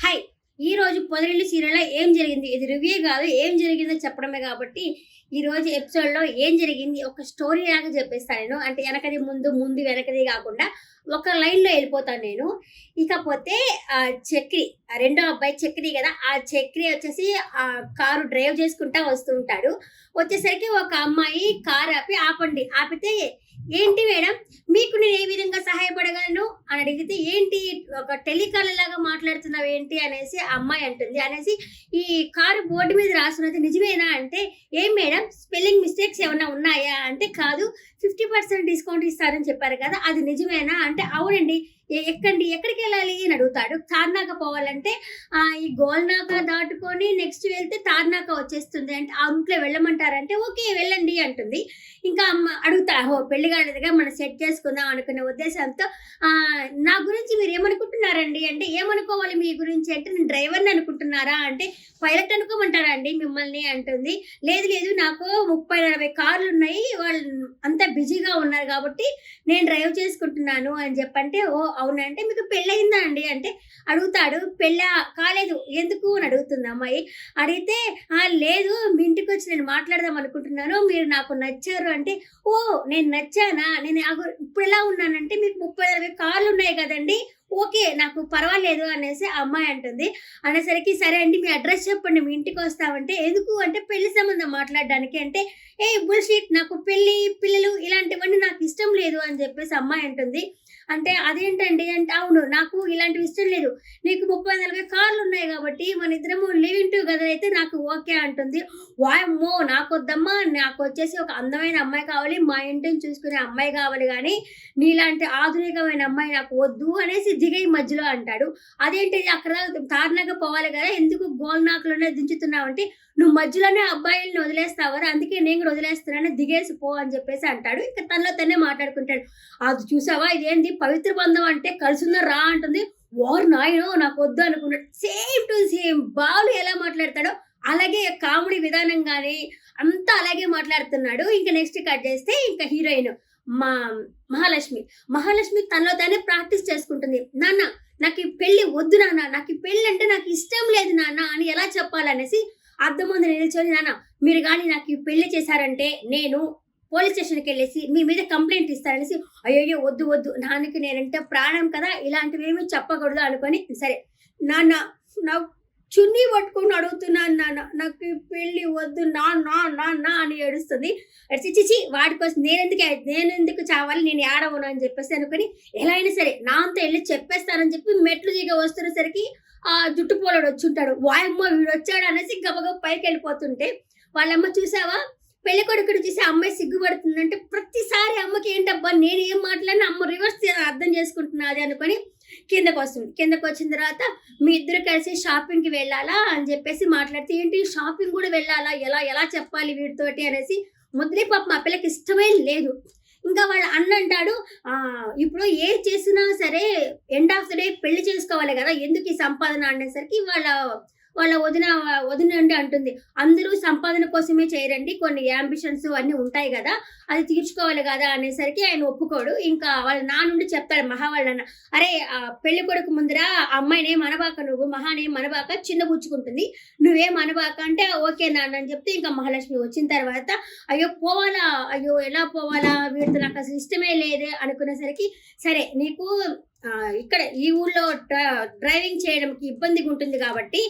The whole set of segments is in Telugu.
హాయ్! ఈరోజు 'పొదరిల్లు' సీరియల్‌లో ఏం జరిగింది? ఇది రివ్యూ గాదు. ఏం జరిగిందో చెప్పడమే గాబట్టి, ఈరోజు ఎపిసోడ్‌లో ఏం జరిగింది? ఒక స్టోరీ లాగా చెప్పేస్తా నేను. అంటే ఎనకది ముందు, ముందు వెనకది గాకుండా ఒక లైన్‌లో ఎళ్ళిపోతాను నేను. ఇకపోతే చక్రి రెండో అబ్బాయి చక్రి గదా! ఆ చక్రి వచ్చేసి కారు డ్రైవ్ చేసుకుంటా వస్తూ ఉంటాడు. వచ్చేసరికి ఒక అమ్మాయి కారు ఆపి, "ఆపండి." ఆపితే, "ఏంటి మేడం మీకు నేను ఏ విధంగా సహాయపడగలను?" అని అడిగితే, "ఏంటి ఒక టెలికాలర్ లాగా మాట్లాడుతున్నావేంటి?" అనేసి ఆ అమ్మాయి అంటుంది. అనేసి, "ఈ కారు బోర్డ్ మీద రాసున్నది నిజమేనా?" అంటే, "ఏం మేడం స్పెల్లింగ్ మిస్టేక్స్ ఏమన్నా ఉన్నాయా?" అంటే, "కాదు 50% డిస్కౌంట్ ఇస్తారని చెప్పారు కదా! అది నిజమేనా?" అంటే, "అవునండి." ఎక్కండి ఎక్కడికెళ్ళాలి అని అడుగుతాడు. తార్నాక పోవాలంటే, ఈ గోల్నాక దాటుకొని నెక్స్ట్ వెళ్తే తార్నాక వచ్చేస్తుంది. అంటే, "ఆ రూట్‌లో వెళ్ళమంటారంటే" "ఓకే వెళ్ళండి" అంటుంది. ఇంకా అడుగుతా, ఓహో! పెళ్లి కాలేదుగా మనం సెట్ చేసుకుందాం అనుకునే ఉద్దేశంతో, "నా గురించి మీరేమనుకుంటున్నారండి?" అంటే, "ఏమనుకోవాలి మీ గురించి" అంటే, "నేను డ్రైవర్‌ని అనుకుంటున్నారా?" అంటే, "పైలట్ అనుకోమంటారా అండి మిమ్మల్ని" అంటుంది. "లేదు లేదు నాకు 30, 40 కార్లున్నాయి. వాళ్ళు అంతా బిజీగా ఉన్నారు కాబట్టి నేను డ్రైవ్ చేసుకుంటున్నాను" అని చెప్పంటే, "ఓహ్! అవునా? అంటే మీకు పెళ్లయిందా అండి?" అంటే అడుగుతాడు. "పెళ్ళా? కాలేదు. ఎందుకు?" అని అడుగుతుంది ఆ అమ్మాయి. అడిగితే, లేదు మీ ఇంటికొచ్చి నేను మాట్లాడదాం అనుకుంటున్నాను. మీరు నాకు నచ్చారు" అంటే, "ఓహ్! నేను నచ్చానా? నేను ఇప్పుడెలా ఉన్నానంటే మీకు 30, 40 కార్లున్నాయి గదండీ! ఓకే. నాకు పర్వాలేదు" అనేసి ఆ అమ్మాయి అంటుంది. అనేసరికి, "సరే అండి మీ అడ్రెస్ చెప్పండి మీ ఇంటికొస్తామంటే" "ఎందుకు?" అంటే, "పెళ్లి సంబంధం మాట్లాడడానికి" అంటే, "ఏయ్ బుల్‌షిట్ నాకు పెళ్లి, పిల్లలు ఇలాంటివన్నీ నాకిష్టం లేదు" అని జెప్పేసి అమ్మాయి అంటుంది. అంటే, "అదేంటండి?" అంటే, "అవును. నాకు ఇలాంటివి ఇష్టం లేదు. నీకు 30, 40 కార్లున్నాయి గాబట్టి మనిద్దరము లివ్ ఇన్ టుగెదర్ అయితే నాకు ఓకే" అంటుంది. వామ్మో! నాకొద్దమ్మా. నాకొచ్చేసి ఒక అందమైన అమ్మాయి కావాలి. మా ఇంటిని చూసుకునే అమ్మాయి గావాలి గానీ, నీలాంటి ఆధునికమైన అమ్మాయి నాకు వద్దు అనేసి దిగేయి మధ్యలో అంటాడు. "అదేంటిది అక్కడ తార్నాక పోవాలి గదా! ఎందుకు గోల్నాకలోనే దించుతున్నావంటే" "నువ్వు మధ్యలోనే అబ్బాయిల్ని వదిలేస్తావు గదా! అందుకే నేను గూడా వదిలేస్తున్నాను. దిగేసి పో" అని జెప్పేసి అంటాడు. ఇంక తనలో తనే మాట్లాడుకుంటాడు. "అది చూసావా ఇదేంది పవిత్ర బంధం అంటే కలిసుందాం రా" అంటుంది. ఓరి నాయనో! నాకొద్దు అనుకున్నాడు. సేమ్ టు సేమ్ బాలు ఎలా మాట్లాడతాడో అలాగే కామెడీ విధానం గాని అంతా అలాగే మాట్లాడుతున్నాడు. ఇంక నెక్స్ట్ కట్ చేస్తే ఇంక హీరోయిన్ మా మహాలక్ష్మి. మహాలక్ష్మి తనలో తానే ప్రాక్టీస్ చేసుకుంటుంది. "నాన్న నాకీ పెళ్లి వద్దు నాన్న. నాకీ పెళ్ళంటే నాకిష్టం లేదు నాన్న" అని ఎలా చెప్పాలనేసి అద్దం ముందు నిల్చొని, "నాన్న మీరు గాని నాకీ పెళ్లి చేశారంటే నేను పోలీస్ స్టేషన్‌కెళ్ళేసి మీ మీద కంప్లెయింట్ ఇస్తాననేసి" "అయ్యయ్యో! వద్దు వద్దు. నాన్నకి నేనంటే ప్రాణం కదా! ఇలాంటివేమి చెప్పకూడదు" అనుకోని, "సరే నాన్న నాకు చున్నీ పట్టుకొని అడుగుతున్నాను నాన్న. నాకు ఈ పెళ్లి వద్దు నాన్న నాన్న" అని ఏడుస్తుంది. "ఛీ! ఛీ! ఛీ! వాడి కోసం నేనెందుకు చావాలి? నేను ఏడవను" అని చెప్పేసి అనుకోని, ఎలా అయినా సరే నాన్నతో ఎళ్లి చెప్పేస్తానని చెప్పి మెట్లు దిగి వస్తున్నసరికి జుట్టు పోలోడు వచ్చుంటాడు. వాయమ్మో! వీడొచ్చాడు అనేసి గబగబా పైకెళ్ళిపోతుంటే, వాళ్ళమ్మ చూసావా పెళ్ళికొడుకుని చూసి ఆ అమ్మాయి సిగ్గుపడుతుందంటే, ప్రతిసారి అమ్మకి ఏంటబ్బా నేనేం మాట్లాడినా అమ్మ రివర్స్ అర్థం చేసుకుంటున్నాది అనుకోని కిందకొస్తుంది. కిందకొచ్చిన తర్వాత మీ ఇద్దరు కలిసి షాపింగ్‌కి వెళ్ళాలా అని జెప్పేసి మాట్లాడితే, "ఏంటి షాపింగ్ గూడా వెళ్ళాలా? ఎలా ఎలా చెప్పాలి వీడితోటి" అనేసి ముద్రి పాపం ఆ పిల్లకి ఇష్టమే లేదు. ఇంకా వాళ్ళ అన్నంటాడు, "ఇప్పుడు ఏది చేసినా సరే ఎండ్ ఆఫ్ ది డే పెళ్లి చేసుకోవాలి గదా! ఎందుకు ఈ సంపాదన" అనేసరికి వాళ్ళ వాళ్ళ వదినండి అంటుంది, "అందరూ సంపాదన కోసమే చేయరండి. కొన్ని యాంబిషన్స్ అన్నీ ఉంటాయి గదా! అది తీర్చుకోవాలి గదా!" అనేసరికి ఆయన ఒప్పుకోడు. ఇంకా వాళ్ళ నాన్నుండి చెప్తాడు మహా వాళ్ళ నాన్న, "అరే! పెళ్ళికొడుకు ముందర ఆ అమ్మాయినేం అనబాక నువ్వు. మహానేం అనబాక చిన్నబుచ్చుకుంటుంది. నువ్వేం అనబాక" అంటే, "ఓకే నాన్న" అని చెప్తే ఇంకా మహాలక్ష్మి వచ్చిన తర్వాత, "అయ్యో! పోవాలా? అయ్యో! ఎలా పోవాలా? వీడితో నాకసలు ఇష్టమే లేదే" అనుకునేసరికి, "సరే నీకు ఇక్కడ ఈ ఊర్లో డ్రైవింగ్ చేయడంకి ఇబ్బందిగుంటుంది గాబట్టి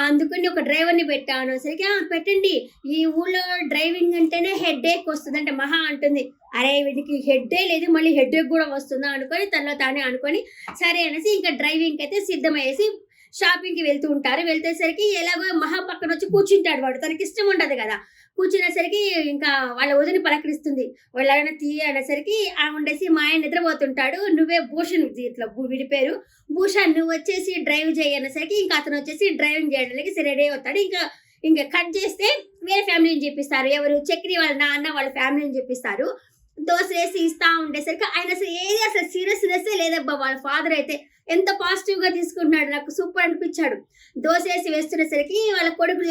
అందుకని ఒక డ్రైవర్‌ని పెట్టా" అనేసరికి, పెట్టండి. ఈ ఊర్లో డ్రైవింగ్ అంటేనే హెడ్‌ఏక్ వస్తది" అంటే మహా అంటుంది, "అరే! వీడికి హెడ్డే లేదు మళ్ళీ హెడ్‌ఏక్ గూడా వస్తుందా" అనుకోని తనలో తానే అనుకోని, సరే అనేసి ఇంకా డ్రైవింగ్‌కయితే సిద్ధమయ్యేసి షాపింగ్‌కి వెళ్తూ ఉంటారు. వెళ్తేసరికి ఎలాగో మహా పక్కనొచ్చి కూర్చుంటాడు వాడు. తనకిష్టం ఉండదు గదా! కూర్చునేసరికి ఇంకా వాళ్ళ వదిన పలకరిస్తుంది. వాళ్ళెవరైనా అనేసరికి ఆముండేసి మా ఆయన నిద్రపోతుంటాడు. "నువ్వే భూషణ్" ఇట్లా వీడి పేరు. "భూషణ్ నువ్వొచ్చేసి డ్రైవ్ చెయ్యి" అనేసరికి ఇంకా అతనొచ్చేసి డ్రైవింగ్ జేయడానికి రెడీ అవుతాడు. ఇంకా కట్ చేస్తే వేరే ఫ్యామిలీని చూపిస్తారు. ఎవరు చక్రి వాళ్ళ నాన్న వాళ్ళ ఫ్యామిలీని చూపిస్తారు. దోసలేసి ఇస్తా ఉండేసరికి ఆయన అసలు సీరియస్‌నెస్సే లేదబ్బా! వాళ్ళ ఫాదర్ అయితే. ఎంత పాజిటివ్‌గా తీసుకుంటున్నాడు. నాకు సూపర్ అనిపిచ్చాడు. దోసేసి వేస్తునేసరికి వాళ్ళ కొడుకు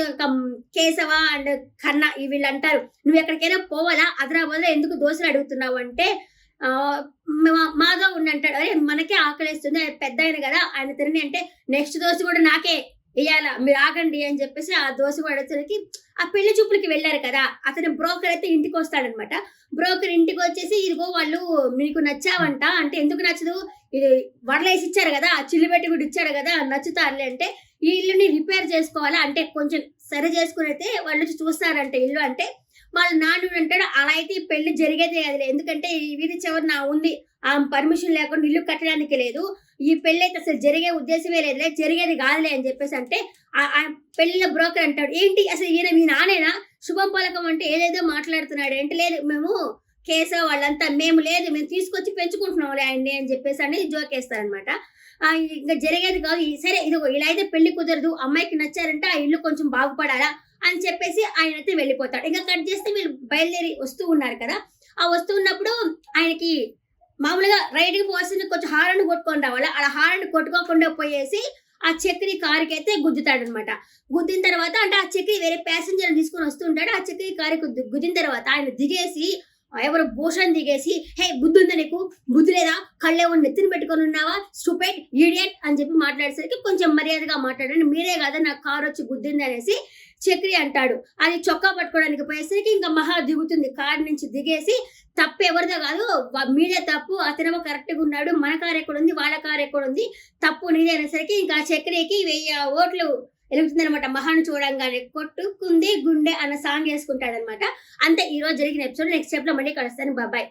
కేశవ అండ్ కన్న వీళ్ళంటారు, "నువ్వెక్కడికైనా పోవాలా? అదరాబదరా ఎందుకు దోసలు అడుగుతున్నావు" అంటే, మాధవ్ ఉండంటాడు, అరే మనకే ఆకలేస్తుంది, ఆయన పెద్ద ఆయన కదా ఆయన తినని అంటే, నెక్స్ట్ దోశ కూడా నాకే ఎయ్యాలా, మీరు ఆగండి అని చెప్పేసి ఆ దోశ కూడా వచ్చేసరికి ఆ పెళ్లి చూపులకి వెళ్ళారు కదా, అతని బ్రోకర్ అయితే ఇంటికి వస్తాడనమాట. బ్రోకర్ ఇంటికి వచ్చేసి, ఇదిగో వాళ్ళు నీకు నచ్చావంట అంటే, ఎందుకు నచ్చదు, ఇది వడలేసి ఇచ్చారు కదా, చిల్లు పెట్టి కూడా ఇచ్చాడు కదా, నచ్చుతారులే అంటే, ఈ ఇల్లుని రిపేర్ చేసుకోవాలా అంటే కొంచెం సరి చేసుకుని అయితే వాళ్ళు వచ్చి చూస్తారంటే ఇల్లు అంటే, వాళ్ళ నాన్న అంటాడు, అలా అయితే ఈ పెళ్లి జరిగేదే కదలే, ఎందుకంటే ఈ వీధి చివరన ఉంది, ఆ పర్మిషన్ లేకుండా ఇల్లు కట్టడానికి లేదు, ఈ పెళ్లి అయితే అసలు జరిగే ఉద్దేశమే లేదులే, జరిగేది కాదులే అని చెప్పేసి అంటే, ఆ పెళ్లిలో బ్రోకర్ అంటాడు, ఏంటి అసలు ఈయన మీ నానేనా, శుభం పలకం అంటే ఏదేదో మాట్లాడుతున్నాడు ఏంటి, లేదు మేము కేశవ వాళ్ళంతా మేము లేదు, మేము తీసుకొచ్చి పెంచుకుంటున్నాంలే ఆయన్ని అని చెప్పేసి అని జోకేస్తారనమాట. ఇంకా జరిగేది కాదు, సరే ఇదిగో ఇలా అయితే పెళ్లి కుదరదు, అమ్మాయికి నచ్చారంటే ఆ ఇల్లు కొంచెం బాగుపడాలా అని చెప్పేసి ఆయన అయితే వెళ్ళిపోతాడు. ఇంకా కట్ చేస్తే వీళ్ళు బయలుదేరి వస్తూ ఉన్నారు కదా, ఆ వస్తూ ఉన్నప్పుడు ఆయనకి మామూలుగా రైడ్కి పోవాల్సింది కొంచెం హారన్ కొట్టుకొని రావాలి, అలా హారన్ కొట్టుకోకుండా పోయేసి ఆ చక్రి కారుకి అయితే గుద్దుతాడనమాట. గుద్దిన తర్వాత అంటే ఆ చక్రి వేరే ప్యాసింజర్ తీసుకొని వస్తుంటాడు, ఆ చక్రి కారుకి గుద్దిన తర్వాత ఆయన దిగేసి, ఎవరు భూషణ్ దిగేసి, హే బుద్ధుందా నీకు, బుద్ధి లేదా, కళ్ళేమో నెత్తిన పెట్టుకొని ఉన్నావా, స్టూపిడ్ ఈడియట్ అని చెప్పి మాట్లాడేసరికి కొంచెం మర్యాదగా మాట్లాడండి, మీరే కదా నాకు కారు వచ్చి గుద్దింది అనేసి చక్రి అంటాడు. అది చొక్కా పట్టుకోవడానికి పోయేసరికి ఇంకా మహా దిగుతుంది, కారు నుంచి దిగేసి, తప్పు ఎవరిదో కాదు, మీదే తప్పు, అతనేమో కరెక్ట్గా ఉన్నాడు, మన కారు ఎక్కడుంది, వాళ్ళ కారు ఎక్కడుంది, తప్పు నీదే అనేసరికి ఇంకా చక్రికి 1000 ఓట్లు వెలుగుతుంది అనమాట. మహాను చూడంగానే కొట్టుకుంది గుండె అన్న సాంగ్ వేసుకుంటాడనమాట. అంతే ఈ రోజు జరిగిన ఎపిసోడ్. నెక్స్ట్ స్టెప్ లో మళ్ళీ కలుస్తాను. బాయ్.